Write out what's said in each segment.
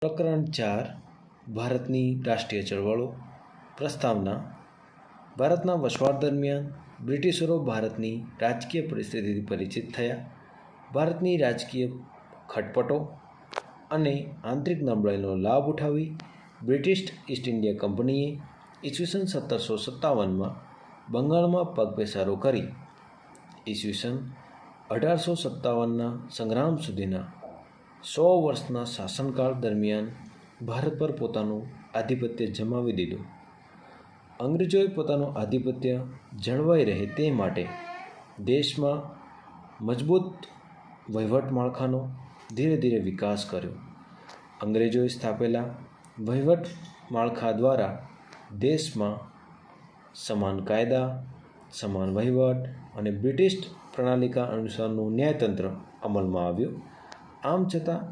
પ્રકરણ 4 ભારતની રાષ્ટ્રીય ચળવળો. પ્રસ્તાવના. ભારતના વસવાટ દરમિયાન બ્રિટિશરો ભારતની રાજકીય પરિસ્થિતિથી પરિચિત થયા. ભારતની રાજકીય ખટપટો અને આંતરિક નબળાઈનો લાભ ઉઠાવી બ્રિટિશ ઈસ્ટ ઇન્ડિયા કંપનીએ ઈસવીસન 1757માં બંગાળમાં પગપેસારો કરી ઈસવીસન 1857ના સંગ્રામ સુધીના 100 વર્ષના શાસનકાળ દરમિયાન ભારત પર પોતાનું આધિપત્ય જમાવી દીધું. અંગ્રેજોએ પોતાનું આધિપત્ય જળવાઈ રહે તે માટે દેશમાં મજબૂત વહીવટ માળખાનો ધીરે ધીરે વિકાસ કર્યો. અંગ્રેજોએ સ્થાપેલા વહીવટ માળખા દ્વારા દેશમાં સમાન કાયદા, સમાન વહીવટ અને બ્રિટિશ પ્રણાલિકા અનુસારનું ન્યાયતંત્ર અમલમાં આવ્યું. આમ છતાં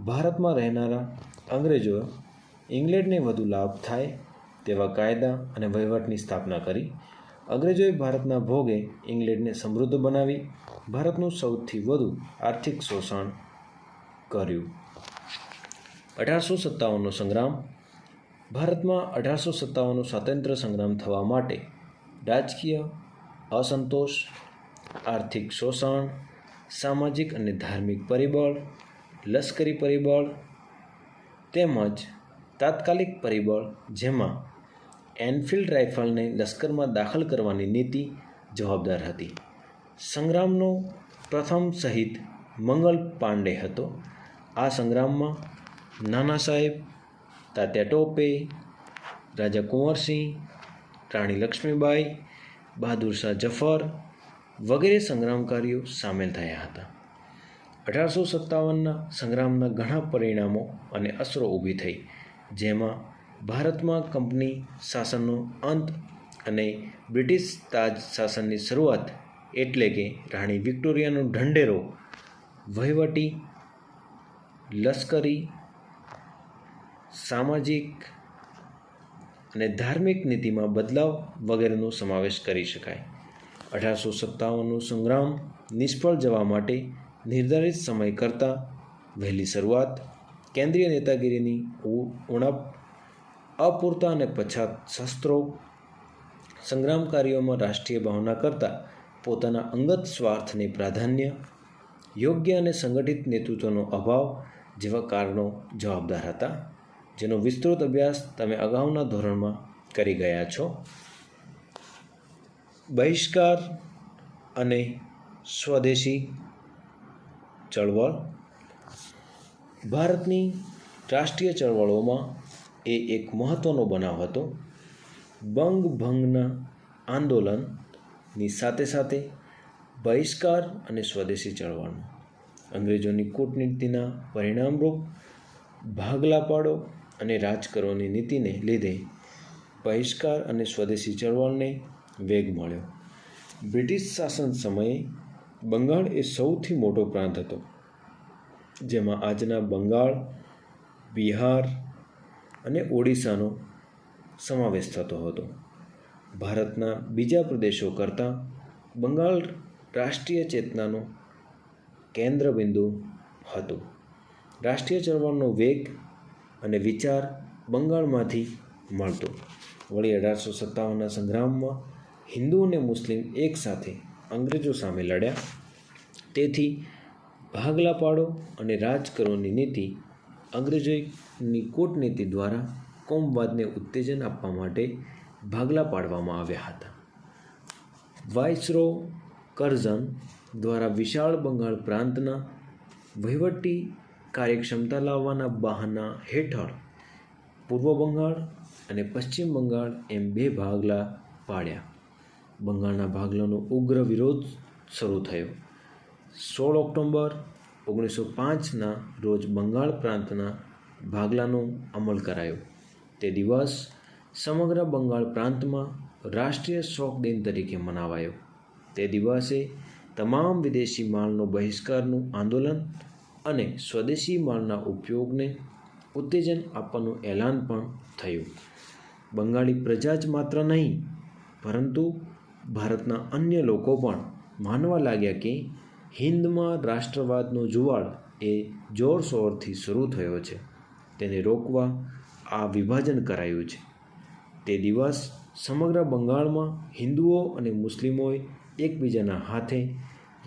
ભારતમાં રહેનારા અંગ્રેજોએ ઇંગ્લેન્ડને વધુ લાભ થાય તેવા કાયદા અને વહીવટની સ્થાપના કરી. અંગ્રેજોએ ભારતના ભોગે ઇંગ્લેન્ડને સમૃદ્ધ બનાવી ભારતનું સૌથી વધુ આર્થિક શોષણ કર્યું. 1857નો સંગ્રામ. ભારતમાં 1857નો સ્વાતંત્ર્ય સંગ્રામ થવા માટે રાજકીય અસંતોષ, આર્થિક શોષણ, સામાજિક અને ધાર્મિક પરિબળ, લશ્કરી પરિબળ તેમજ તાત્કાલિક પરિબળ જેમાં એનફિલ્ડ રાઇફલને લશ્કરમાં દાખલ કરવાની નીતિ જવાબદાર હતી. સંગ્રામનો પ્રથમ શહીદ મંગલ પાંડે હતો. આ સંગ્રામમાં નાના સાહેબ, તાત્યા ટોપે, રાજા કુંવરસિંહ, રાણી લક્ષ્મીબાઈ, બહાદુર શાહ જફર વગેરે સંગ્રામકારીઓ સામેલ થયા હતા. 1857ના સંગ્રામના ઘણા પરિણામો અને અસરો ઊભી થઈ, જેમાં ભારતમાં કંપની શાસનનો અંત અને બ્રિટિશ તાજ શાસનની શરૂઆત એટલે કે રાણી વિક્ટોરિયાનો ઢંઢેરો વહીવટી, લશ્કરી, સામાજિક અને ધાર્મિક નીતિમાં બદલાવ વગેરેનો સમાવેશ કરી શકાય. 1857નો સંગ્રામ નિષ્ફળ જવા માટે નિર્ધારિત સમય કરતાં વહેલી શરૂઆત, કેન્દ્રીય નેતાગીરીની ઉણપ, અપૂરતા અને પછાત શસ્ત્રો, સંગ્રામકારીઓમાં રાષ્ટ્રીય ભાવના કરતાં પોતાના અંગત સ્વાર્થને પ્રાધાન્ય, યોગ્ય અને સંગઠિત નેતૃત્વનો અભાવ જેવા કારણો જવાબદાર હતા, જેનો વિસ્તૃત અભ્યાસ તમે અગાઉના ધોરણમાં કરી ગયા છો. બહિષ્કાર અને સ્વદેશી ચળવળ. ભારતની રાષ્ટ્રીય ચળવળોમાં એ એક મહત્ત્વનો બનાવ હતો. બંગભંગના આંદોલનની સાથે સાથે બહિષ્કાર અને સ્વદેશી ચળવળનો અંગ્રેજોની કૂટનીતિના પરિણામરૂપ ભાગલા પાડો અને રાજ કરોની નીતિને લીધે બહિષ્કાર અને સ્વદેશી ચળવળને વેગ મળ્યો. બ્રિટિશ શાસન સમયે બંગાળ એ સૌથી મોટો પ્રાંત હતો, જેમાં આજના બંગાળ, બિહાર અને ઓડિશાનો સમાવેશ થતો હતો. ભારતના બીજા પ્રદેશો કરતાં બંગાળ રાષ્ટ્રીય ચેતનાનો કેન્દ્રબિંદુ હતું. રાષ્ટ્રીય ચળવળનો વેગ અને વિચાર બંગાળમાંથી મળતો. વળી 1857ના સંગ્રામમાં હિન્દુ અને મુસ્લિમ એકસાથે અંગ્રેજો સામે લડ્યા. તેથી ભાગલા પાડો અને રાજ કરોની નીતિ અંગ્રેજોની કૂટનીતિ દ્વારા કોમવાદને ઉત્તેજન આપવા માટે ભાગલા પાડવામાં આવ્યા હતા. વાઇસરો કરઝન દ્વારા વિશાળ બંગાળ પ્રાંતના વહીવટી કાર્યક્ષમતા લાવવાના બહાના હેઠળ પૂર્વ બંગાળ અને પશ્ચિમ બંગાળ એમ બે ભાગલા પાડ્યા. બંગાળના ભાગલાનો ઉગ્ર વિરોધ શરૂ થયો. 16 ઓક્ટોબર 1905ના રોજ બંગાળ પ્રાંતના ભાગલાનો અમલ કરાયો. તે દિવસ સમગ્ર બંગાળ પ્રાંતમાં રાષ્ટ્રીય શોક દિન તરીકે મનાવાયો. તે દિવસે તમામ વિદેશી માલનો બહિષ્કારનું આંદોલન અને સ્વદેશી માલના ઉપયોગને ઉત્તેજન આપવાનું એલાન પણ થયું. બંગાળી પ્રજા જ માત્ર નહીં, પરંતુ ભારતના અન્ય લોકો પણ માનવા લાગ્યા કે હિન્દમાં રાષ્ટ્રવાદનો જુવાળ એ જોરશોરથી શરૂ થયો છે. તેને રોકવા આ વિભાજન કરાયું છે. તે દિવસ સમગ્ર બંગાળમાં હિન્દુઓ અને મુસ્લિમોએ એકબીજાના હાથે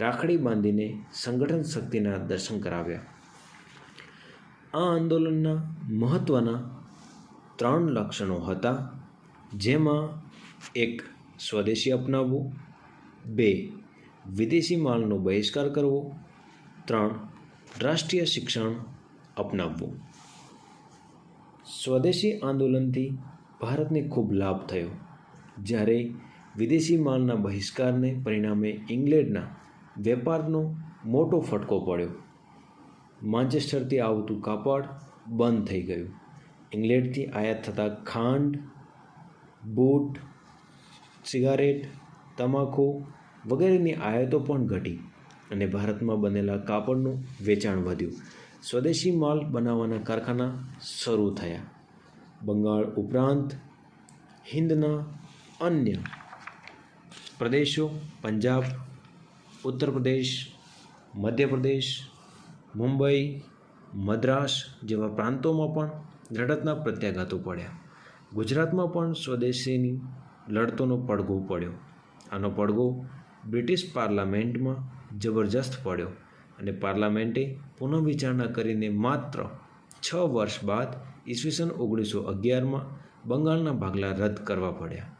રાખડી બાંધીને સંગઠન શક્તિના દર્શન કરાવ્યા. આ આંદોલનના મહત્ત્વના 3 લક્ષણો હતા, જેમાં 1. સ્વદેશી અપનાવવું, 2. વિદેશી માલનો બહિષ્કાર કરવો, 3. રાષ્ટ્રીય શિક્ષણ અપનાવવું. સ્વદેશી આંદોલનથી ભારતને ખૂબ લાભ થયો, જ્યારે વિદેશી માલના બહિષ્કારને પરિણામે ઇંગ્લેન્ડના વેપારનો મોટો ફટકો પડ્યો. માન્ચેસ્ટરથી આવતું કાપડ બંધ થઈ ગયું. ઇંગ્લેન્ડથી આયાત થતા ખાંડ, બૂટ, સિગારેટ, તમાકુ વગેરેની આયાતો પણ ઘટી અને ભારતમાં બનેલા કાપડનું વેચાણ વધ્યું. સ્વદેશી માલ બનાવવાના કારખાના શરૂ થયા. બંગાળ ઉપરાંત હિંદના અન્ય પ્રદેશો પંજાબ, ઉત્તર પ્રદેશ, મધ્યપ્રદેશ, મુંબઈ, મદ્રાસ જેવા પ્રાંતોમાં પણ લડતના પ્રત્યાઘાતો પડ્યા. ગુજરાતમાં પણ સ્વદેશીની લડતોનો પડઘો પડ્યો. આનો પડઘો બ્રિટિશ પાર્લામેન્ટમાં જબરજસ્ત પડ્યો અને પાર્લામેન્ટે પુનઃવિચારણા કરીને માત્ર 6 વર્ષ બાદ ઈસવીસન 1911માં બંગાળના ભાગલા રદ કરવા પડ્યા.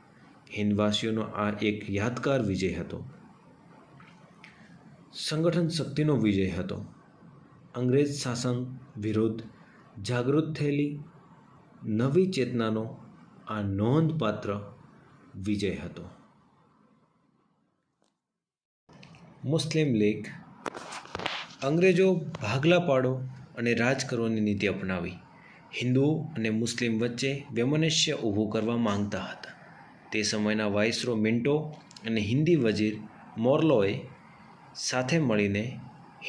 હિંદવાસીઓનો આ એક યાદગાર વિજય હતો. સંગઠન શક્તિનો વિજય હતો. અંગ્રેજ શાસન વિરુદ્ધ જાગૃત થયેલી નવી ચેતનાનો આ નોંધપાત્ર વિજય હતો. મુસ્લિમ લીગ. અંગ્રેજો ભાગલા પાડો અને રાજ કરવાની નીતિ અપનાવી હિન્દુઓ અને મુસ્લિમ વચ્ચે વૈમનસ્ય ઊભું કરવા માંગતા હતા. તે સમયના વાઇસરો મિન્ટો અને હિન્દી વજીર મોર્લોએ સાથે મળીને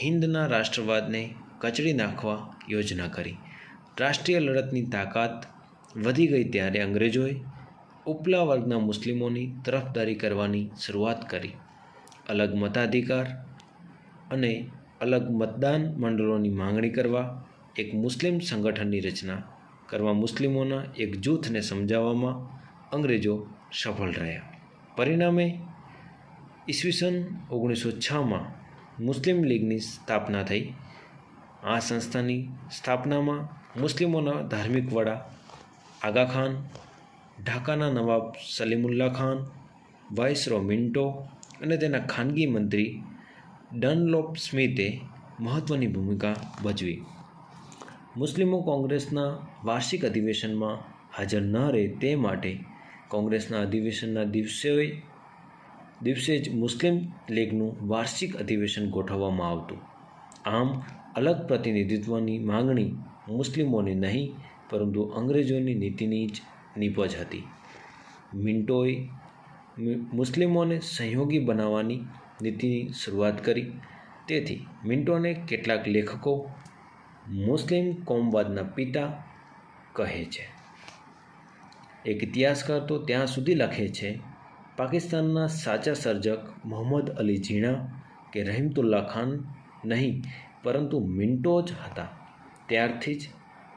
હિંદના રાષ્ટ્રવાદને કચડી નાખવા યોજના કરી. રાષ્ટ્રીય લડતની તાકાત વધી ગઈ ત્યારે અંગ્રેજોએ ઉપલા વર્ગના મુસ્લિમોની તરફદારી કરવાની શરૂઆત કરી. અલગ મતાધિકાર અને અલગ મતદાન મંડળોની માંગણી કરવા, એક મુસ્લિમ સંગઠનની રચના કરવા મુસ્લિમોના એક જૂથને સમજાવવામાં અંગ્રેજો સફળ રહ્યા. પરિણામે ઈસવીસન 1906માં મુસ્લિમ લીગની સ્થાપના થઈ. આ સંસ્થાની સ્થાપનામાં મુસ્લિમોના ધાર્મિક વડા આગા ખાન, ઢાકાના નવાબ સલીમુલ્લાહ ખાન, વાઇસરો મિન્ટો અને તેના ખાનગી મંત્રી ડનલોપ સ્મિથે મહત્ત્વની ભૂમિકા ભજવી. મુસ્લિમો કોંગ્રેસના વાર્ષિક અધિવેશનમાં હાજર ન રહે તે માટે કોંગ્રેસના અધિવેશનના દિવસે જ મુસ્લિમ લીગનું વાર્ષિક અધિવેશન ગોઠવવામાં આવતું. આમ અલગ પ્રતિનિધિત્વની માંગણી મુસ્લિમોની નહીં પરંતુ અંગ્રેજોની નીતિની જ નીપજ હતી. મિન્ટોએ મુસ્લિમોને સહયોગી બનાવવાની નીતિની શરૂઆત કરી. તેથી મિન્ટોને કેટલાક લેખકો મુસ્લિમ કોમવાદના પિતા કહે છે. એક ઇતિહાસકાર તો ત્યાં સુધી લખે છે, પાકિસ્તાનના સાચા સર્જક મોહમ્મદ અલી ઝીણા કે રહીમતુલ્લાહ ખાન નહીં પરંતુ મિન્ટો જ હતા. ત્યારથી જ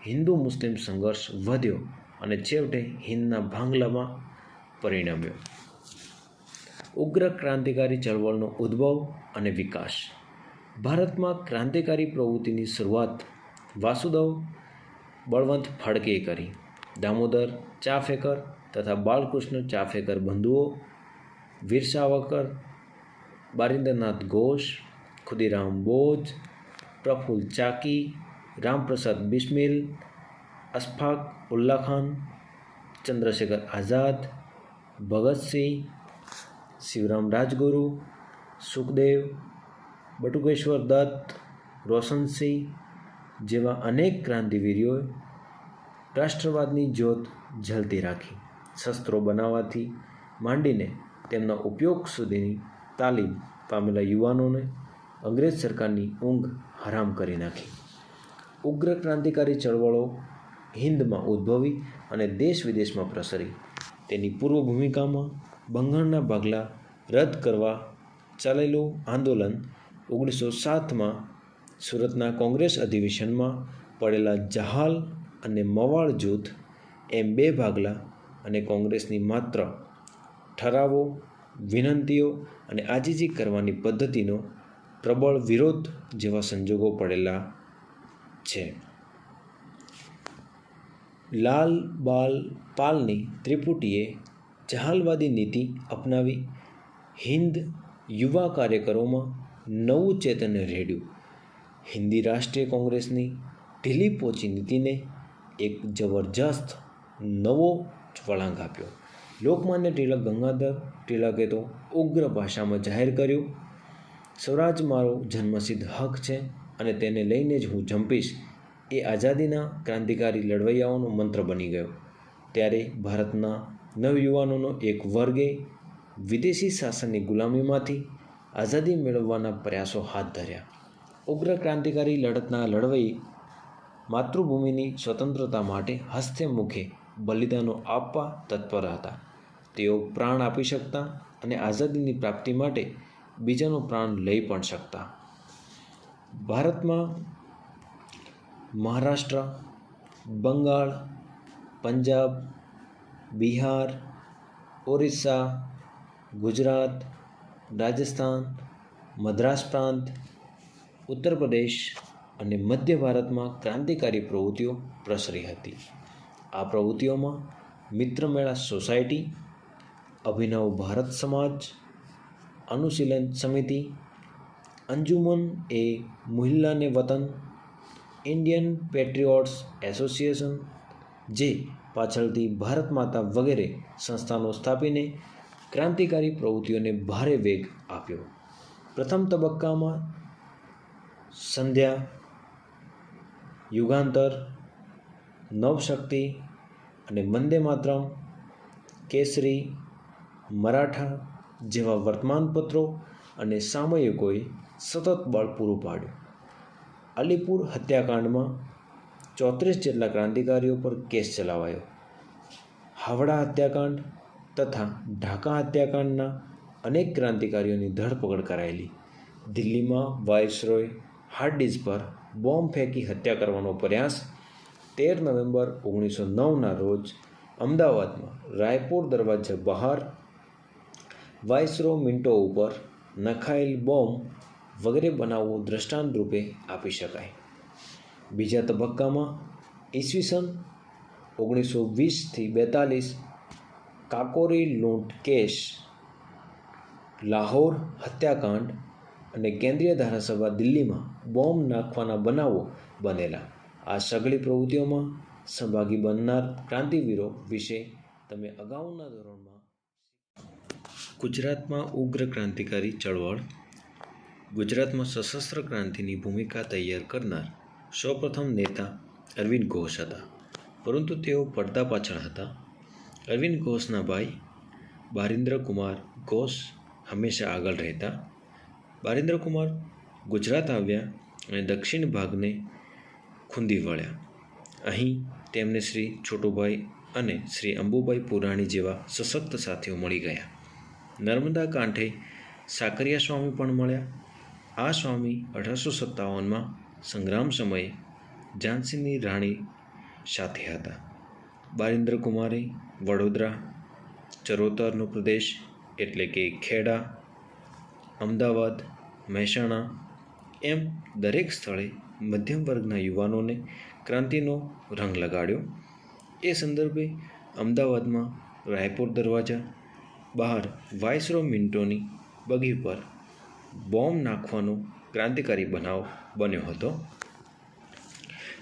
હિન્દુ મુસ્લિમ સંઘર્ષ વધ્યો અને છેવટે હિંદના ભાંગલામાં પરિણમ્યો. ઉગ્ર ક્રાંતિકારી ચળવળનો ઉદ્ભવ અને વિકાસ. ભારતમાં ક્રાંતિકારી પ્રવૃત્તિની શરૂઆત વાસુદેવ બળવંત ફડકેએ કરી. દામોદર ચાફેકર તથા બાલકૃષ્ણ ચાફેકર બંધુઓ, વીર સાવરકર, બારિન્દ્રનાથ ઘોષ, ખુદીરામ બોઝ, પ્રફુલ્લ ચાકી, રામપ્રસાદ બિસ્મિલ, અશફાક ઉલ્લા ખાન, ચંદ્રશેખર આઝાદ, ભગતસિંહ, શિવરામ રાજગુરુ, સુખદેવ, બટુકેશ્વર દત્ત, રોશનસિંહ જેવા અનેક ક્રાંતિવીરોએ રાષ્ટ્રવાદની જ્યોત ઝલતી રાખી. શસ્ત્રો બનાવવાથી માંડીને તેમના ઉપયોગ સુધીની તાલીમ પામેલા યુવાનોને અંગ્રેજ સરકારની ઊંઘ હરામ કરી નાખી. ઉગ્ર ક્રાંતિકારી ચળવળો હિંદમાં ઉદ્ભવી અને દેશ વિદેશમાં પ્રસરી. તેની પૂર્વ ભૂમિકામાં બંગાળના ભાગલા રદ કરવા ચાલેલું આંદોલન 1907માં સુરતના કોંગ્રેસ અધિવેશનમાં પડેલા જહાલ અને મવાળ જૂથ એમ બે ભાગલા અને કોંગ્રેસની માત્ર ઠરાવો, વિનંતીઓ અને આજીજી કરવાની પદ્ધતિનો પ્રબળ વિરોધ જેવા સંજોગો પડેલા છે. લાલ બાલ પાલની ત્રિપુટીએ જહાલવાદી નીતિ અપનાવી હિન્દ યુવા કાર્યકરોમાં નવું ચૈતન્ય રેડ્યું. હિન્દી રાષ્ટ્રીય કોંગ્રેસની ઢીલી પોચી નીતિને એક જબરજસ્ત નવો વળાંક આપ્યો. લોકમાન્ય ટિલક ગંગાધર ટિલકે તો ઉગ્ર ભાષામાં જાહેર કર્યું, સ્વરાજ મારો જન્મસિદ્ધ હક છે અને તેને લઈને જ હું ઝંપીશ એ આઝાદીના ક્રાંતિકારી લડવૈયાઓનો મંત્ર બની ગયો. ત્યારે ભારતના નવયુવાનોનો એક વર્ગે વિદેશી શાસનની ગુલામીમાંથી આઝાદી મેળવવાના પ્રયાસો હાથ ધર્યા. ઉગ્ર ક્રાંતિકારી લડતના લડવઈ માતૃભૂમિની સ્વતંત્રતા માટે હસ્તે મુખે બલિદાનો આપવા તત્પર હતા. તેઓ પ્રાણ આપી શકતા અને આઝાદીની પ્રાપ્તિ માટે બીજાનો પ્રાણ લઈ પણ શકતા. ભારતમાં મહારાષ્ટ્ર, બંગાળ, પંજાબ, બિહાર, ઓરિસ્સા, ગુજરાત, રાજસ્થાન, મદ્રાસ પ્રાંત, ઉત્તર પ્રદેશ અને મધ્ય ભારતમાં ક્રાંતિકારી પ્રવૃત્તિઓ પ્રસરી હતી. આ પ્રવૃત્તિઓમાં મિત્રમેળા સોસાયટી, અભિનવ ભારત સમાજ, અનુશીલન સમિતિ, અંજુમન એ મુહિલ્લાને વતન, ઇન્ડિયન પેટ્રિયોટ્સ એસોસિએશન, જે પાછળથી ભારત માતા વગેરે સંસ્થાનો સ્થાપીને ક્રાંતિકારી પ્રવૃત્તિઓને ભારે વેગ આપ્યો. પ્રથમ તબક્કામાં સંધ્યા, યુગાંતર, નવશક્તિ અને વંદે માતરમ, કેસરી, મરાઠા જેવા વર્તમાનપત્રો અને સામયિકોએ સતત બળ પૂરું પાડ્યું. અલીપુર હત્યાકાંડમાં 34 જેટલા ક્રાંતિકારીઓ પર કેસ ચલાવાયો. હાવડા હત્યાકાંડ તથા ઢાકા હત્યાકાંડના અનેક ક્રાંતિકારીઓની ધરપકડ કરાયેલી. દિલ્હીમાં વાઇસરોય હાર્ડિઝ પર બોમ્બ ફેંકી હત્યા કરવાનો પ્રયાસ. 13 નવેમ્બર 1909ના રોજ અમદાવાદમાં રાયપુર દરવાજા બહાર વાઇસરો મિન્ટો ઉપર નખાયેલ બોમ્બ વગેરે બનાવો દ્રષ્ટાંત રૂપે આપી શકાય. બીજા તબક્કામાં ઈસવીસન 1920-42 કાકોરી લૂંટ કેસ, લાહોર હત્યાકાંડ અને કેન્દ્રીય ધારાસભા દિલ્હીમાં બોમ્બ નાખવાના બનાવો બનેલા. આ સઘળી પ્રવૃત્તિઓમાં સહભાગી બનનાર ક્રાંતિવીરો વિશે તમે અગાઉના ધોરણમાં. ગુજરાતમાં ઉગ્ર ક્રાંતિકારી ચળવળ. ગુજરાતમાં સશસ્ત્ર ક્રાંતિની ભૂમિકા તૈયાર કરનાર સૌપ્રથમ નેતા અરવિંદ ઘોષ હતા, પરંતુ તેઓ પડદા પાછળ હતા. અરવિંદ ઘોષના ભાઈ બારિન્દ્ર કુમાર ઘોષ હંમેશા આગળ રહેતા. બારિન્દ્ર કુમાર ગુજરાત આવ્યા અને દક્ષિણ ભાગને ખૂંદી વળ્યા. અહીં તેમને શ્રી છોટુભાઈ અને શ્રી અંબુભાઈ પુરાણી જેવા સશક્ત સાથીઓ મળી ગયા. નર્મદા કાંઠે સાકરિયા સ્વામી પણ મળ્યા. આ સ્વામી 1857માં સંગ્રામ સમયે ઝાંસીની રાણી સાથે હતા. બારિન્દ્ર કુમારે વડોદરા, ચરોતરનો પ્રદેશ એટલે કે ખેડા, અમદાવાદ, મહેસાણા એમ દરેક સ્થળે મધ્યમ વર્ગના યુવાનોને ક્રાંતિનો રંગ લગાડ્યો. એ સંદર્ભે અમદાવાદમાં રાયપુર દરવાજા બહાર વાઇસરો મિન્ટોની બગી પર બોમ્બ નાખવાનો ક્રાંતિકારી બનાવ બન્યો હતો.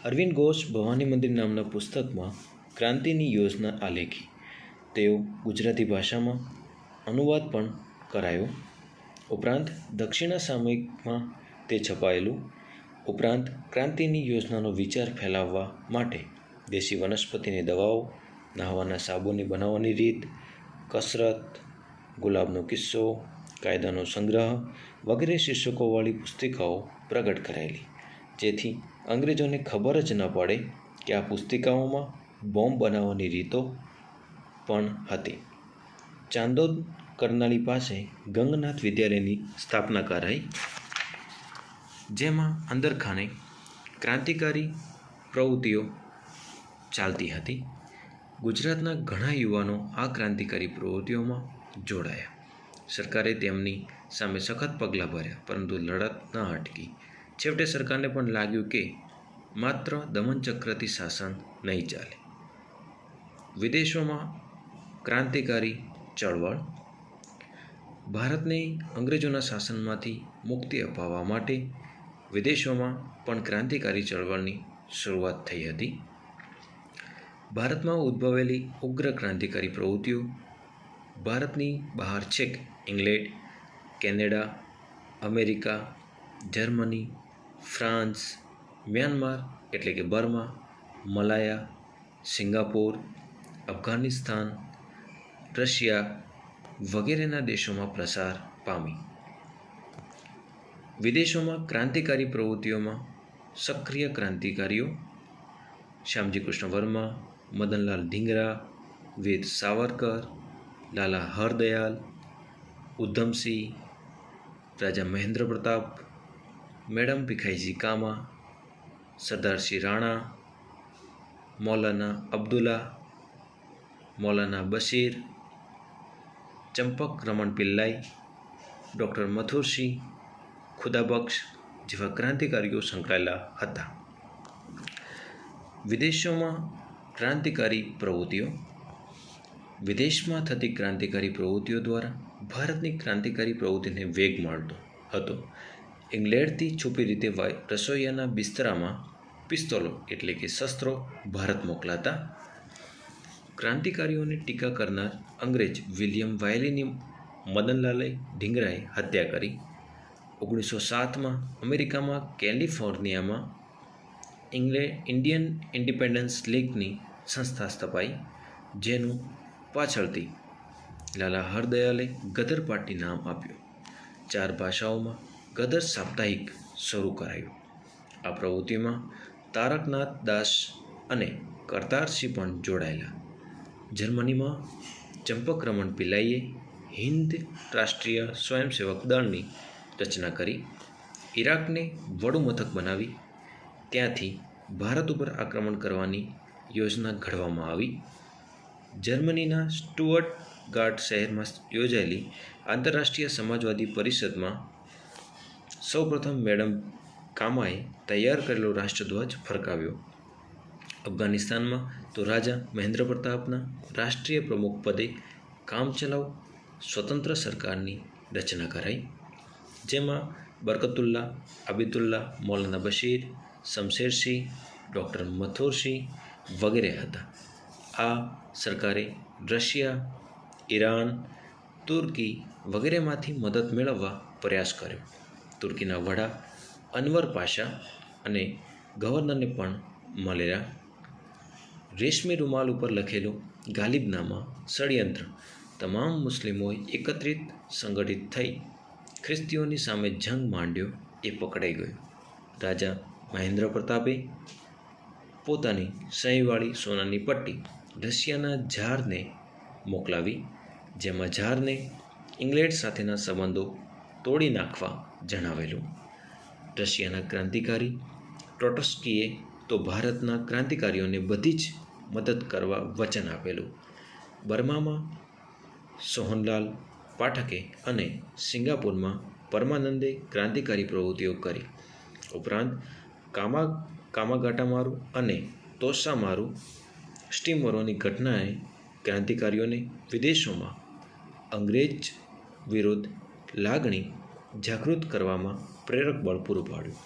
અરવિંદ ઘોષ ભવાની મંદિર નામના પુસ્તકમાં ક્રાંતિની યોજના આલેખી. તેઓ ગુજરાતી ભાષામાં અનુવાદ પણ કરાયો. ઉપરાંત દક્ષિણા સામયિકમાં તે છપાયેલું. ઉપરાંત ક્રાંતિની યોજનાનો વિચાર ફેલાવવા માટે દેશી વનસ્પતિની દવાઓ, નહાવાના સાબુની બનાવવાની રીત, કસરત, ગુલાબનો કિસ્સો, કાયદાનો સંગ્રહ વગેરે શીર્ષકોવાળી પુસ્તિકાઓ પ્રગટ કરાયેલી, જેથી અંગ્રેજોને ખબર જ ન પડે કે આ પુસ્તિકાઓમાં બોમ્બ બનાવવાની રીતો પણ હતી. ચાંદોદ કરનાળી પાસે ગંગનાથ વિદ્યાલયની સ્થાપના કરાઈ, જેમાં અંદરખાને ક્રાંતિકારી પ્રવૃત્તિઓ ચાલતી હતી. ગુજરાતના ઘણા યુવાનો આ ક્રાંતિકારી પ્રવૃત્તિઓમાં જોડાયા. સરકારે તેમની સામે સખત પગલાં ભર્યા, પરંતુ લડત ન અટકી. છેવટે સરકારને પણ લાગ્યું કે માત્ર દમનચક્રથી શાસન નહીં ચાલે. વિદેશોમાં ક્રાંતિકારી ચળવળ. ભારતને અંગ્રેજોના શાસનમાંથી મુક્તિ અપાવવા માટે વિદેશોમાં પણ ક્રાંતિકારી ચળવળની શરૂઆત થઈ હતી. ભારતમાં ઉદ્ભવેલી ઉગ્ર ક્રાંતિકારી પ્રવૃત્તિઓ ભારતની બહાર છેક England, Canada, America, Germany, France, Myanmar એટલે કે Burma, Malaya, Singapore, Afghanistan, Russia વગેરેના દેશોમાં પ્રસાર પામી. વિદેશોમાં ક્રાંતિકારી પ્રવૃત્તિઓમાં સક્રિય ક્રાંતિકારીઓ શ્યામજી કૃષ્ણ વર્મા, મદનલાલ ધીંગરા, વીર સાવરકર, લાલા હરદયાલ, ઉધમસિંહ, રાજા મહેન્દ્ર પ્રતાપ, મેડમ ભીખાઈજી કામા, સરદારસિંહ રાણા, મૌલાના અબ્દુલ્લા, મૌલાના બશીર, ચંપક રમણ પિલ્લાઈ, ડૉક્ટર મથુરસિંહ, ખુદાબક્ષ જેવા ક્રાંતિકારીઓ સંકળાયેલા હતા. વિદેશોમાં ક્રાંતિકારી પ્રવૃત્તિઓ. વિદેશમાં થતી ક્રાંતિકારી પ્રવૃત્તિઓ દ્વારા ભારતની ક્રાંતિકારી પ્રવૃત્તિને વેગ મળતો હતો. ઇંગ્લેન્ડથી છુપી રીતે રસોઈયાના બિસ્તરામાં પિસ્તોલો એટલે કે શસ્ત્રો ભારત મોકલાતા. ક્રાંતિકારીઓની ટીકા કરનાર અંગ્રેજ વિલિયમ વાયલીની મદનલાલ ધીંગરાએ હત્યા કરી. 1907માં અમેરિકામાં કેલિફોર્નિયામાં ઇન્ડિયન ઇન્ડિપેન્ડન્સ લીગની સંસ્થા સ્થપાઈ, જેનું પાછળથી લાલા હરદયાલે ગદર પાર્ટી નામ આપ્યું. 4 ભાષાઓમાં ગદર સાપ્તાહિક શરૂ કરાયું. આ પ્રવૃત્તિમાં તારકનાથ દાસ અને કરતારસિંહ પણ જોડાયેલા. જર્મનીમાં ચંપક રમણ પિલ્લાઈએ હિન્દ રાષ્ટ્રીય સ્વયંસેવક દળની રચના કરી. ઇરાકને વડું મથક બનાવી ત્યાંથી ભારત ઉપર આક્રમણ કરવાની યોજના ઘડવામાં આવી. જર્મનીના સ્ટુઅર્ટગાર્ટ શહેરમાં યોજાયેલી આંતરરાષ્ટ્રીય સમાજવાદી પરિષદમાં સૌપ્રથમ મેડમ કામાએ તૈયાર કરેલો રાષ્ટ્રધ્વજ ફરકાવ્યો. અફઘાનિસ્તાનમાં તો રાજા મહેન્દ્ર પ્રતાપના રાષ્ટ્રીય પ્રમુખ પદે કામચલાઉ સ્વતંત્ર સરકારની રચના કરાઈ, જેમાં બરકતુલ્લા, આબિદુલ્લા, મૌલાના બશીર, શમશેરસિંહ, ડૉક્ટર મથુરસિંહ વગેરે હતા. આ સરકારે રશિયા, ઈરાન, તુર્કી વગેરેમાંથી મદદ મેળવવા પ્રયાસ કર્યો. તુર્કીના વડા અનવર પાશા અને ગવર્નરને પણ મળેલા. રેશમી રૂમાલ ઉપર લખેલું ગાલિબનામા ષડયંત્ર. તમામ મુસ્લિમોએ એકત્રિત સંગઠિત થઈ ખ્રિસ્તીઓની સામે જંગ માંડ્યો એ પકડાઈ ગયો. રાજા મહેન્દ્ર પ્રતાપે પોતાની સહીવાળી સોનાની પટ્ટી રશિયાના ઝારને મોકલાવી, જેમાં ઝારને ઇંગ્લેન્ડ સાથેના સંબંધો તોડી નાખવા જણાવેલું. રશિયાના ક્રાંતિકારી ટ્રોટ્સ્કીએ તો ભારતના ક્રાંતિકારીઓને બધી જ મદદ કરવા વચન આપેલું. બર્મામાં સોહનલાલ પાઠકે અને સિંગાપુરમાં પરમાનંદે ક્રાંતિકારી પ્રવૃત્તિઓ કરી. ઉપરાંત કામાગાટામારુ અને તોસામારુ સ્ટીમરોની ઘટનાએ ક્રાંતિકારીઓને વિદેશોમાં અંગ્રેજ વિરુદ્ધ લાગણી જાગૃત કરવામાં પ્રેરક બળ પૂરું પાડ્યું.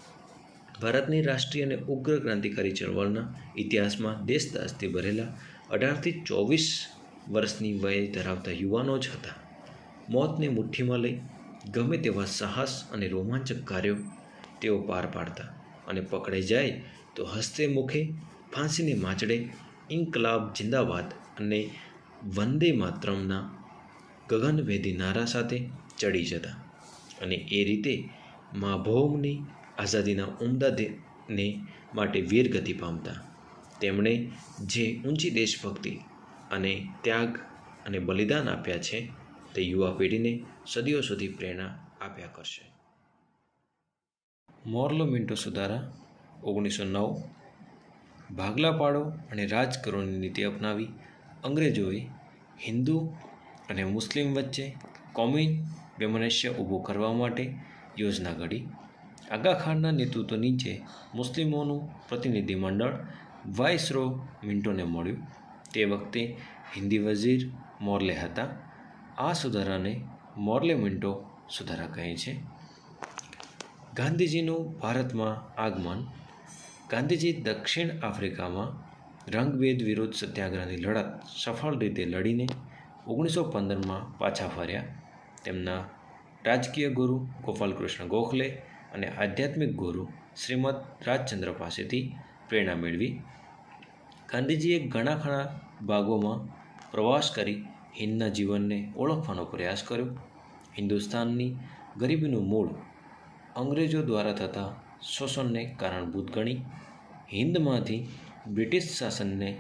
ભારતની રાષ્ટ્રીય અને ઉગ્ર ક્રાંતિકારી ચળવળના ઇતિહાસમાં દેશદાસથી ભરેલા 18થી 24 વર્ષની વય ધરાવતા યુવાનો જ હતા. મોતને મુઠ્ઠીમાં લઈ ગમે તેવા સાહસ અને રોમાંચક કાર્યો તેઓ પાર પાડતા અને પકડાઈ જાય તો હસ્તે મુખે ફાંસીને માચડે ઇન્કલાબ જિંદાબાદ અને વંદે માતરમના ગગનભેદી નારા સાથે ચડી જતા અને એ રીતે મા ભૌમની આઝાદીના ઉમદાને માટે વીરગતિ પામતા. તેમણે જે ઊંચી દેશભક્તિ અને ત્યાગ અને બલિદાન આપ્યા છે તે યુવા પેઢીને સદીઓ સુધી પ્રેરણા આપ્યા કરશે. મોર્લો મિન્ટો સુધારા 1909. ભાગલા પાડો અને રાજ કરોની નીતિ અપનાવી અંગ્રેજોએ હિન્દુ અને મુસ્લિમ વચ્ચે કોમી વૈમનસ્ય ઊભું કરવા માટે યોજના ઘડી. આગા ખાનના નેતૃત્વ નીચે મુસ્લિમોનું પ્રતિનિધિ મંડળ વાઇસરો મિન્ટોને મળ્યું. તે વખતે હિન્દી વઝીર મોર્લે હતા. આ સુધારાને મોર્લે મિન્ટો સુધારા કહે છે. ગાંધીજીનું ભારતમાં આગમન. ગાંધીજી દક્ષિણ આફ્રિકામાં રંગભેદ વિરોધ સત્યાગ્રહની લડત સફળ રીતે લડીને 1915માં પાછા ફર્યા. તેમના રાજકીય ગુરુ ગોપાલકૃષ્ણ ગોખલે અને આધ્યાત્મિક ગુરુ શ્રીમદ રાજચંદ્ર પાસેથી પ્રેરણા મેળવી. ગાંધીજીએ ઘણા ભાગોમાં પ્રવાસ કરી હિંદના જીવનને ઓળખવાનો પ્રયાસ કર્યો. હિન્દુસ્તાનની ગરીબીનું મૂળ અંગ્રેજો દ્વારા થતા શોષણને કારણભૂત ગણી હિંદમાંથી બ્રિટિશ શાસનને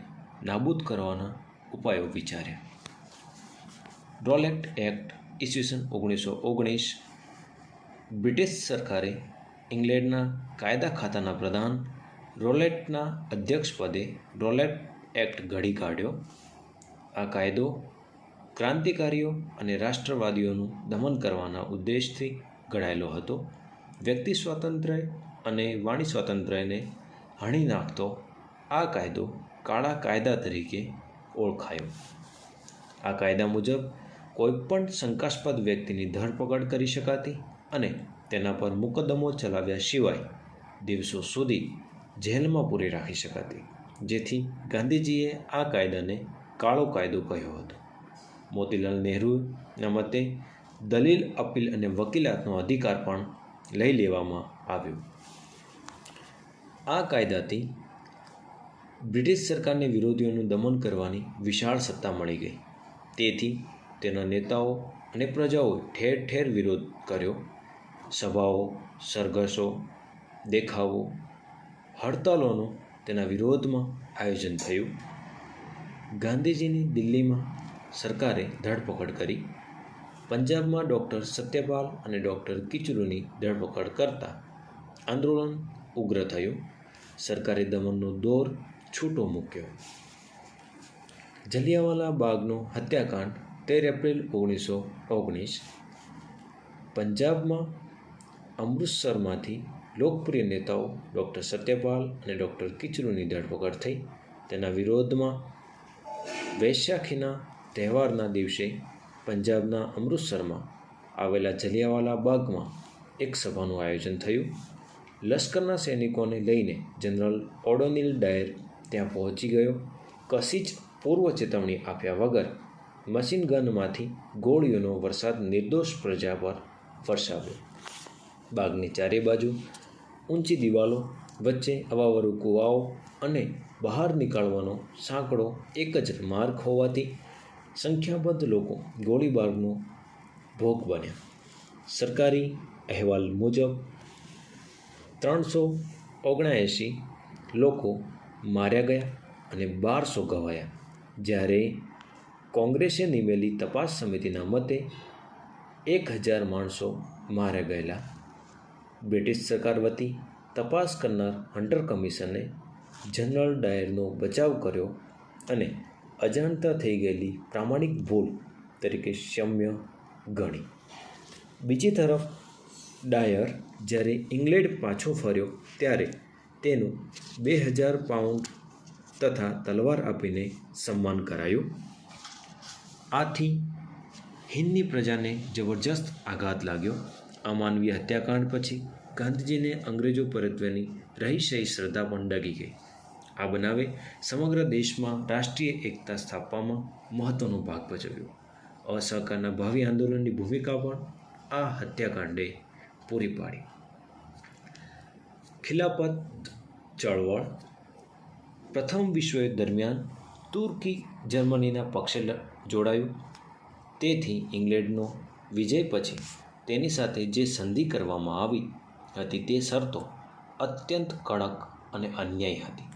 નાબૂદ કરવાના ઉપાયો વિચાર્યા. રોલેટ એક્ટ ઈસવીસન 1919. બ્રિટિશ સરકારે ઇંગ્લેન્ડના કાયદા ખાતાના પ્રધાન રોલેટના અધ્યક્ષપદે રોલેટ એક્ટ ઘડી કાઢ્યો. આ કાયદો ક્રાંતિકારીઓ અને રાષ્ટ્રવાદીઓનું દમન કરવાના ઉદ્દેશથી ઘડાયેલો હતો. વ્યક્તિ સ્વાતંત્ર્ય અને વાણી સ્વાતંત્ર્યને હણી નાખતો આ કાયદો કાળા કાયદા તરીકે ઓળખાયો. આ કાયદા મુજબ કોઈપણ શંકાસ્પદ વ્યક્તિની ધરપકડ કરી શકાતી અને તેના પર મુકદ્દમો ચલાવ્યા સિવાય દિવસો સુધી જેલમાં પૂરી રાખી શકાતી, જેથી ગાંધીજીએ આ કાયદાને કાળો કાયદો કહ્યો હતો. મોતીલાલ નહેરુના મતે દલીલ, અપીલ અને વકીલાતનો અધિકાર પણ લઈ લેવામાં આવ્યો. આ કાયદાથી બ્રિટિશ સરકારને વિરોધીઓનું દમન કરવાની વિશાળ સત્તા મળી ગઈ. તેથી તેના નેતાઓ અને પ્રજાઓએ ઠેર ઠેર વિરોધ કર્યો. સભાઓ, સરઘસો, દેખાવો, હડતાલોનું તેના વિરોધમાં આયોજન થયું. ગાંધીજીની દિલ્હીમાં સરકારે ધરપકડ કરી. પંજાબમાં ડૉક્ટર સત્યપાલ અને ડૉક્ટર કિચલુની ધરપકડ કરતા આંદોલન ઉગ્ર થયું. સરકારે દમનનો દોર છૂટો મૂક્યો. જલિયાવાલા બાગનો હત્યાકાંડ 13 એપ્રિલ 1919. પંજાબમાં અમૃતસરમાંથી લોકપ્રિય નેતાઓ ડૉક્ટર સત્યપાલ અને ડૉક્ટર કિચલુની ધરપકડ થઈ. તેના વિરોધમાં વૈશાખીના તહેવારના દિવસે પંજાબના અમૃતસરમાં આવેલા જલિયાવાલા બાગમાં એક સભાનું આયોજન થયું. લશ્કરના સૈનિકોને લઈને જનરલ ઓડોનિલ ડાયર ત્યાં પહોંચી ગયો. કશી જ પૂર્વ ચેતવણી આપ્યા વગર મશીન ગનમાંથી ગોળીઓનો વરસાદ નિર્દોષ પ્રજા પર વરસાવ્યો. બાગની ચારે બાજુ ઊંચી દિવાલો, વચ્ચે અવાવરું કૂવાઓ અને બહાર નીકળવાનો સાંકડો એક જ માર્ગ હોવાથી સંખ્યાબંધ લોકો ગોળીબારનો ભોગ બન્યા. સરકારી અહેવાલ મુજબ 379 લોકો માર્યા ગયા અને 1200 ઘવાયા. જ્યારે કોંગ્રેસે નિમેલી તપાસ સમિતિના મતે 1000 માણસો માર્યા ગયેલા. બ્રિટિશ સરકાર વતી તપાસ કરનાર હન્ટર કમિશને જનરલ ડાયરનો બચાવ કર્યો અને અજાણતા થઈ ગયેલી પ્રામાણિક ભૂલ તરીકે ક્ષમ્ય ગણી. બીજી તરફ ડાયર જ્યારે ઇંગ્લેન્ડ પાછો ફર્યો ત્યારે તેનું 2000 પાઉન્ડ તથા તલવાર આપીને સન્માન કરાયું. આથી હિંદની પ્રજાને જબરજસ્ત આઘાત લાગ્યો. આ માનવીય હત્યાકાંડ પછી ગાંધીજીને અંગ્રેજો પરત્વેની રહી શ્રદ્ધા પણ ડગી ગઈ. આ બનાવે સમગ્ર દેશમાં રાષ્ટ્રીય એકતા સ્થાપવામાં મહત્ત્વનો ભાગ ભજવ્યો. અસહકારના ભાવિ આંદોલનની ભૂમિકા પણ આ હત્યાકાંડે પૂરી પાડી. ખિલાફત ચળવળ. પ્રથમ વિશ્વયુદ્ધ દરમિયાન તુર્કી જર્મનીના પક્ષે જોડાયું. તેથી ઇંગ્લેન્ડનો વિજય પછી તેની સાથે જે સંધિ કરવામાં આવી હતી તે શરતો અત્યંત કડક અને અન્યાયી હતી.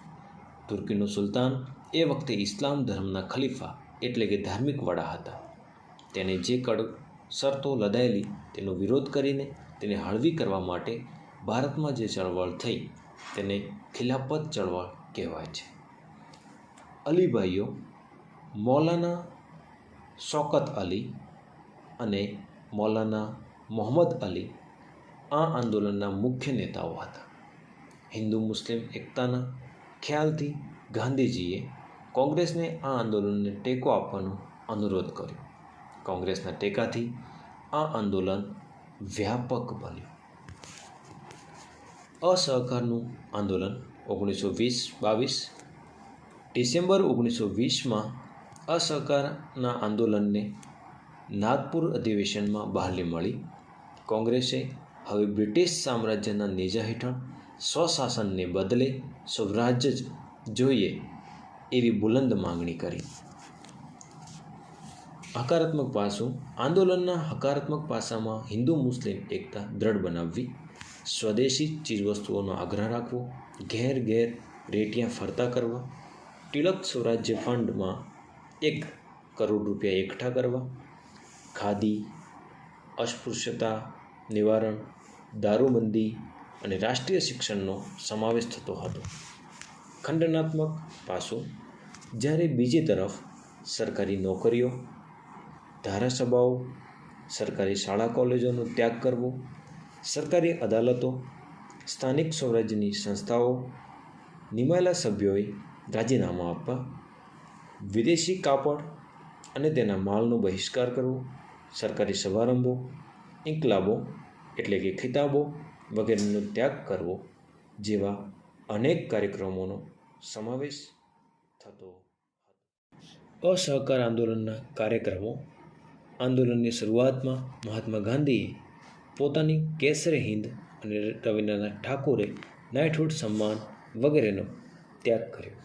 તુર્કીનો સુલતાન એ વખતે ઇસ્લામ ધર્મના ખલીફા એટલે કે ધાર્મિક વડા હતા. તેને જે કડક શરતો લદાયેલી તેનો વિરોધ કરીને તેને હળવી કરવા માટે ભારતમાં જે ચળવળ થઈ તેને ખિલાફત ચળવળ કહેવાય છે. અલીભાઈઓ મૌલાના શૌકત અલી અને મૌલાના મોહમ્મદ અલી આ આંદોલનના મુખ્ય નેતાઓ હતા. હિન્દુ મુસ્લિમ એકતાના ખ્યાલથી ગાંધીજીએ કોંગ્રેસને આ આંદોલનને ટેકો આપવાનો અનુરોધ કર્યો. કોંગ્રેસના ટેકાથી આ આંદોલન વ્યાપક બન્યું. અસહકારનું આંદોલન 1922 ડિસેમ્બર 1920માં અસહકારના આંદોલનને નાગપુર અધિવેશનમાં બહાલી મળી. કોંગ્રેસે હવે બ્રિટિશ સામ્રાજ્યના નેજા હેઠળ સ્વશાસનને બદલે સ્વરાજ્ય જ જોઈએ એવી બુલંદ માંગણી કરી. હકારાત્મક પાસું. આંદોલનના હકારાત્મક પાસામાં હિન્દુ મુસ્લિમ એકતા દ્રઢ બનાવવી, સ્વદેશી ચીજવસ્તુઓનો આગ્રહ રાખવો, ઘેર ઘેર રેટિયા ફરતા કરવા, ટિળક સ્વરાજ્ય ફંડમાં 1 કરોડ રૂપિયા એકઠા કરવા, ખાદી, અસ્પૃશ્યતા નિવારણ, દારૂબંધી અને રાષ્ટ્રીય શિક્ષણનો સમાવેશ થતો હતો. ખંડનાત્મક પાસું. જ્યારે બીજી તરફ સરકારી નોકરીઓ, ધારાસભાઓ, સરકારી શાળા કોલેજોનો ત્યાગ કરવો, સરકારી અદાલતો, સ્થાનિક સ્વરાજ્યની સંસ્થાઓ, નિમાયેલા સભ્યોએ રાજીનામા આપવા, વિદેશી કાપડ અને તેના માલનો બહિષ્કાર કરવો, સરકારી સમારંભો, ઇન્કલાબો એટલે કે ખિતાબો વગેરેનો ત્યાગ કરવો જેવા અનેક કાર્યક્રમોનો સમાવેશ થતો હતો. અસહકાર આંદોલનના કાર્યક્રમો. આંદોલનની શરૂઆતમાં મહાત્મા ગાંધીએ પોતાની કેસરે હિન્દ અને રવિન્દ્રનાથ ઠાકુરે નાઇટહુડ સન્માન વગેરેનો ત્યાગ કર્યો.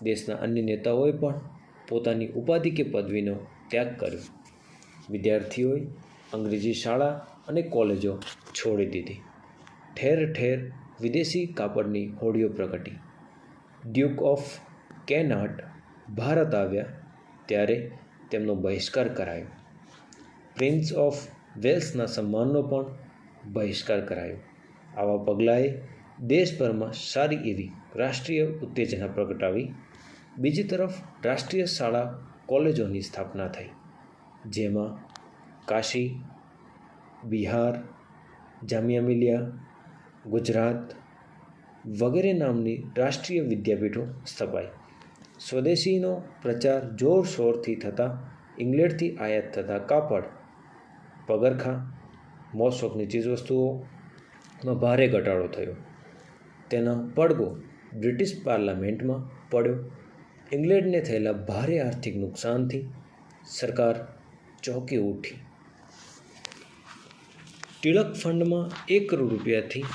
દેશના અન્ય નેતાઓએ પણ પોતાની ઉપાધિ કે પદવીનો ત્યાગ કર્યો. વિદ્યાર્થીઓએ અંગ્રેજી શાળા અને કોલેજો છોડી દીધી. ઠેર ઠેર વિદેશી કાપડની હોડીઓ પ્રગટી. ડ્યુક ઓફ કેનાટ ભારત આવ્યા ત્યારે તેમનો બહિષ્કાર કરાયો. પ્રિન્સ ઓફ વેલ્સના સન્માનનો પણ બહિષ્કાર કરાયો. આવા પગલાંએ દેશભરમાં સારી એવી રાષ્ટ્રીય ઉત્તેજના પ્રગટાવી. બીજી તરફ રાષ્ટ્રીય શાળા કોલેજોની સ્થાપના થઈ, જેમાં કાશી, બિહાર, જામિયા મિલિયા, ગુજરાત વગેરે નામની રાષ્ટ્રીય વિદ્યાપીઠો સ્થપાઈ. સ્વદેશીનો પ્રચાર જોરશોરથી થતાં ઇંગ્લેન્ડથી આયાત થતા કાપડ, પગરખાં, મોજશોખની ચીજવસ્તુઓમાં ભારે ઘટાડો થયો. તેનો પડઘો બ્રિટિશ પાર્લામેન્ટમાં પડ્યો. ઇંગ્લેન્ડને થયેલા ભારે આર્થિક નુકસાનથી સરકાર ચોંકી ઉઠી. ટિળક ફંડમાં 1 કરોડ રૂપિયાથી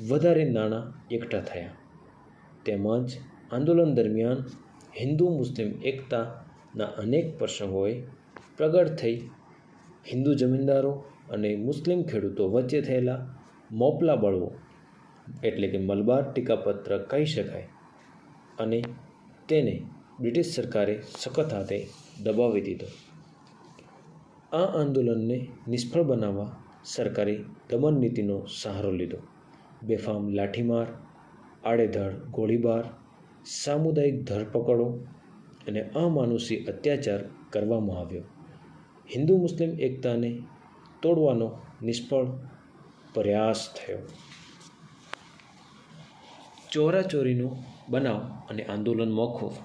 વધારે નાણાં એકઠા થયા. તેમજ આંદોલન દરમિયાન હિન્દુ મુસ્લિમ એકતાના અનેક પ્રસંગોએ પ્રગટ થઈ. હિન્દુ જમીનદારો અને મુસ્લિમ ખેડૂતો વચ્ચે થયેલા મોપલા બળવો એટલે કે મલબાર ટીકાપત્ર કહી શકાય અને તેને બ્રિટિશ સરકારે સખત હાથે દબાવી દીધો. આ આંદોલનને નિષ્ફળ બનાવવા સરકારે દમન નીતિનો સહારો લીધો. બેફામ લાઠીમાર, આડેધડ ગોળીબાર, સામુદાયિક ધરપકડો અને અમાનુષી અત્યાચાર કરવામાં આવ્યો. હિન્દુ મુસ્લિમ એકતાને તોડવાનો નિષ્ફળ પ્રયાસ થયો. ચોરાચોરીનો બનાવ અને આંદોલન મોકૂફ.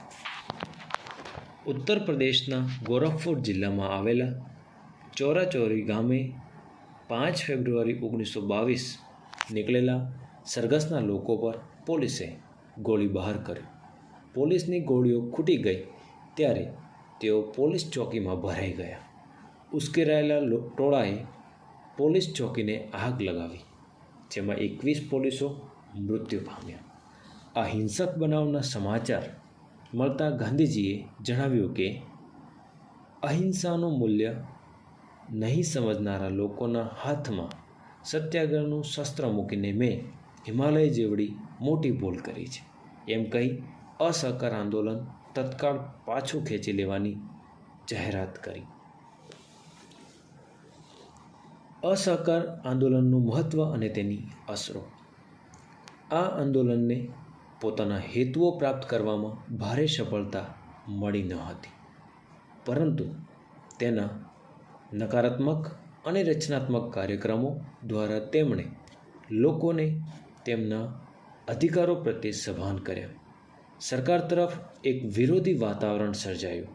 ઉત્તર પ્રદેશના ગોરખપુર જિલ્લામાં આવેલા ચોરાચોરી ગામે 5 ફેબ્રુઆરી 1922 નીકળેલા સરઘસના લોકો પર પોલીસે ગોળીબાર કર્યો. પોલીસની ગોળીઓ ખૂટી ગઈ ત્યારે તેઓ પોલીસ ચોકીમાં ભરાઈ ગયા. ઉશ્કેરાયેલા ટોળાએ પોલીસ ચોકીને આગ લગાવી, જેમાં 21 પોલીસો મૃત્યુ પામ્યા. આ હિંસક બનાવના સમાચાર મળતા ગાંધીજીએ જણાવ્યું કે અહિંસાનું મૂલ્ય નહીં સમજનારા લોકોના હાથમાં સત્યાગ્રહનું શસ્ત્ર મૂકીને મેં હિમાલય જેવડી મોટી ભૂલ કરી છે એમ કહી અસહકાર આંદોલન તત્કાળ પાછું ખેંચી લેવાની જાહેરાત કરી. અસહકાર આંદોલનનું મહત્ત્વ અને તેની અસરો. આ આંદોલનને પોતાના હેતુઓ પ્રાપ્ત કરવામાં ભારે સફળતા મળી ન હતી, પરંતુ તેના નકારાત્મક અને રચનાત્મક કાર્યક્રમો દ્વારા તેમણે લોકોને તેમના અધિકારો પ્રત્યે સભાન કર્યા. સરકાર તરફ એક વિરોધી વાતાવરણ સર્જાયું.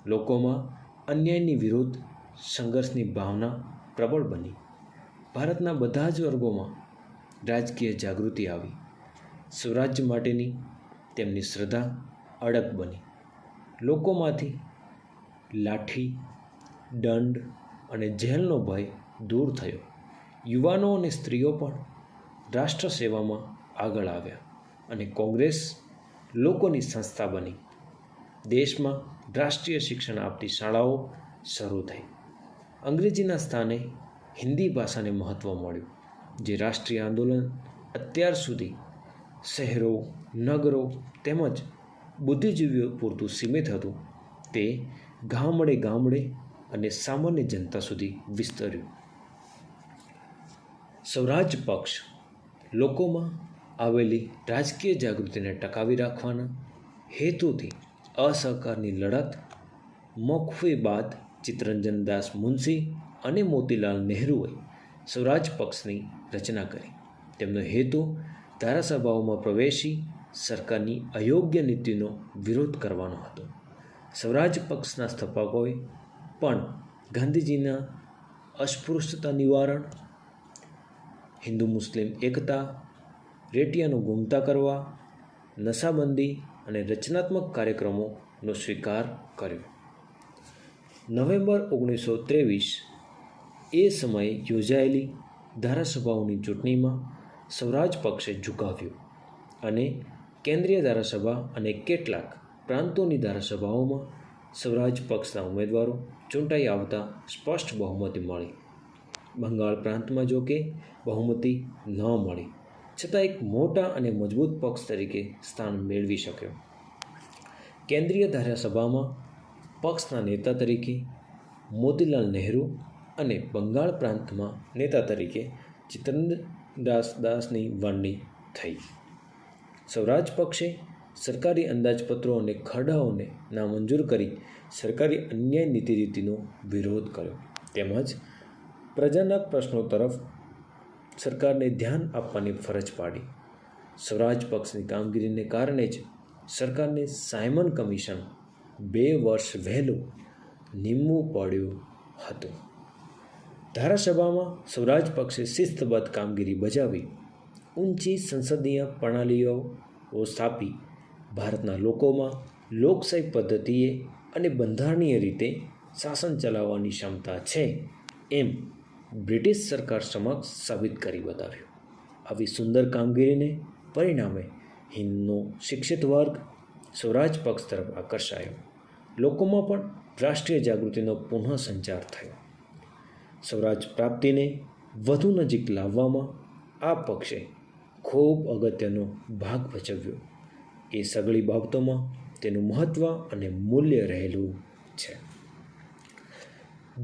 લોકોમાં અન્યાયની વિરુદ્ધ સંઘર્ષની ભાવના પ્રબળ બની. ભારતના બધા જ વર્ગોમાં રાજકીય જાગૃતિ આવી. સ્વરાજ્ય માટેની તેમની શ્રદ્ધા અડગ બની. લોકોમાંથી લાઠી, દંડ અને જેલનો ભય દૂર થયો. યુવાનો અને સ્ત્રીઓ પણ રાષ્ટ્ર સેવામાં આગળ આવ્યા અને કોંગ્રેસ લોકોની સંસ્થા બની. દેશમાં રાષ્ટ્રીય શિક્ષણ આપતી શાળાઓ શરૂ થઈ. અંગ્રેજીના સ્થાને હિન્દી ભાષાને મહત્ત્વ મળ્યું. જે રાષ્ટ્રીય આંદોલન અત્યાર સુધી શહેરો, નગરો તેમજ બુદ્ધિજીવીઓ પૂરતું સીમિત હતું, તે ગામડે ગામડે અને સામાન્ય જનતા સુધી વિસ્તર્યું. સ્વરાજ પક્ષ લોકોમાં આવેલી રાજકીય જાગૃતિને ટકાવી રાખવાના હેતુથી અસહકારની લડત મોકૂફી બાદ ચિત્તરંજન દાસ મુનશી અને મોતીલાલ નહેરુએ સ્વરાજ પક્ષની રચના કરી. તેમનો હેતુ ધારાસભાઓમાં પ્રવેશી સરકારની અયોગ્ય નીતિનો વિરોધ કરવાનો હતો. સ્વરાજ પક્ષના સ્થાપકોએ પણ ગાંધીજીના અસ્પૃશ્યતા નિવારણ, હિન્દુ મુસ્લિમ એકતા, રેટિયાનો ગુમતા કરવા, નશાબંધી અને રચનાત્મક કાર્યક્રમોનો સ્વીકાર કર્યો. નવેમ્બર 1923 એ સમયે યોજાયેલી ધારાસભાઓની ચૂંટણીમાં સ્વરાજ પક્ષે ઝુકાવ્યું અને કેન્દ્રીય ધારાસભા અને કેટલાક પ્રાંતોની ધારાસભાઓમાં સ્વરાજ પક્ષના ઉમેદવારો ચૂંટાઈ આવતા સ્પષ્ટ બહુમતી મળી. બંગાળ પ્રાંતમાં જો કે બહુમતી ન મળી, છતાં એક મોટા અને મજબૂત પક્ષ તરીકે સ્થાન મેળવી શક્યો. કેન્દ્રીય ધારાસભામાં પક્ષના નેતા તરીકે મોતીલાલ નહેરુ અને બંગાળ પ્રાંતમાં નેતા તરીકે ચિત્તરંજન દાસની વરણી થઈ. સ્વરાજ પક્ષે સરકારી અંદાજપત્રો અને ખરડાઓને નામંજૂર કરી સરકારી અન્યાય નીતિ-રીતિનો વિરોધ કર્યો, તેમજ પ્રજાના પ્રશ્નો તરફ સરકારને ધ્યાન આપવાની ફરજ પાડી. સ્વરાજ પક્ષની કામગીરીને કારણે જ સરકારને સાયમન કમિશન 2 વર્ષ વહેલું નીમવું પડ્યું હતું. ધારાસભામાં સ્વરાજ પક્ષે શિસ્તબદ્ધ કામગીરી બજાવી ઊંચી સંસદીય પ્રણાલીઓ સ્થાપી ભારતના લોકોમાં લોકશાહી પદ્ધતિએ અને બંધારણીય રીતે શાસન ચલાવવાની ક્ષમતા છે એમ બ્રિટિશ સરકાર સમક્ષ સાબિત કરી બતાવ્યું. આવી સુંદર કામગીરીને પરિણામે હિન્દનો શિક્ષિત વર્ગ સ્વરાજ પક્ષ તરફ આકર્ષાયો. લોકોમાં પણ રાષ્ટ્રીય જાગૃતિનો પુનઃ સંચાર થયો. સ્વરાજ પ્રાપ્તિને વધુ નજીક લાવવામાં આ પક્ષે ખૂબ અગત્યનો ભાગ ભજવ્યો. એ સઘળી બાબતોમાં તેનું મહત્ત્વ અને મૂલ્ય રહેલું છે.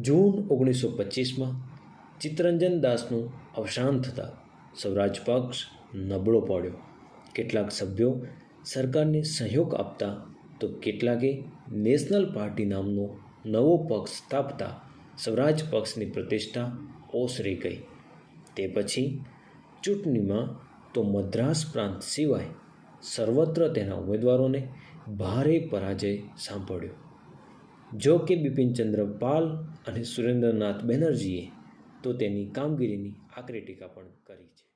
જૂન 1925માં ચિત્તરંજન દાસનું અવસાન થતાં સ્વરાજ પક્ષ નબળો પડ્યો. કેટલાક સભ્યો સરકારને સહયોગ આપતા તો કેટલાકે નેશનલ પાર્ટી નામનો નવો પક્ષ સ્થાપતા સ્વરાજ પક્ષની પ્રતિષ્ઠા ઓસરી ગઈ. તે પછી ચૂંટણીમાં તો મદ્રાસ પ્રાંત સિવાય સર્વત્ર તેના ઉમેદવારોને ભારે પરાજય સાંપડ્યો. જો કે બિપિનચંદ્ર પાલ અને સુરેન્દ્રનાથ બેનર્જીએ તો તેની કામગીરીની આકરી ટીકા પણ કરી છે.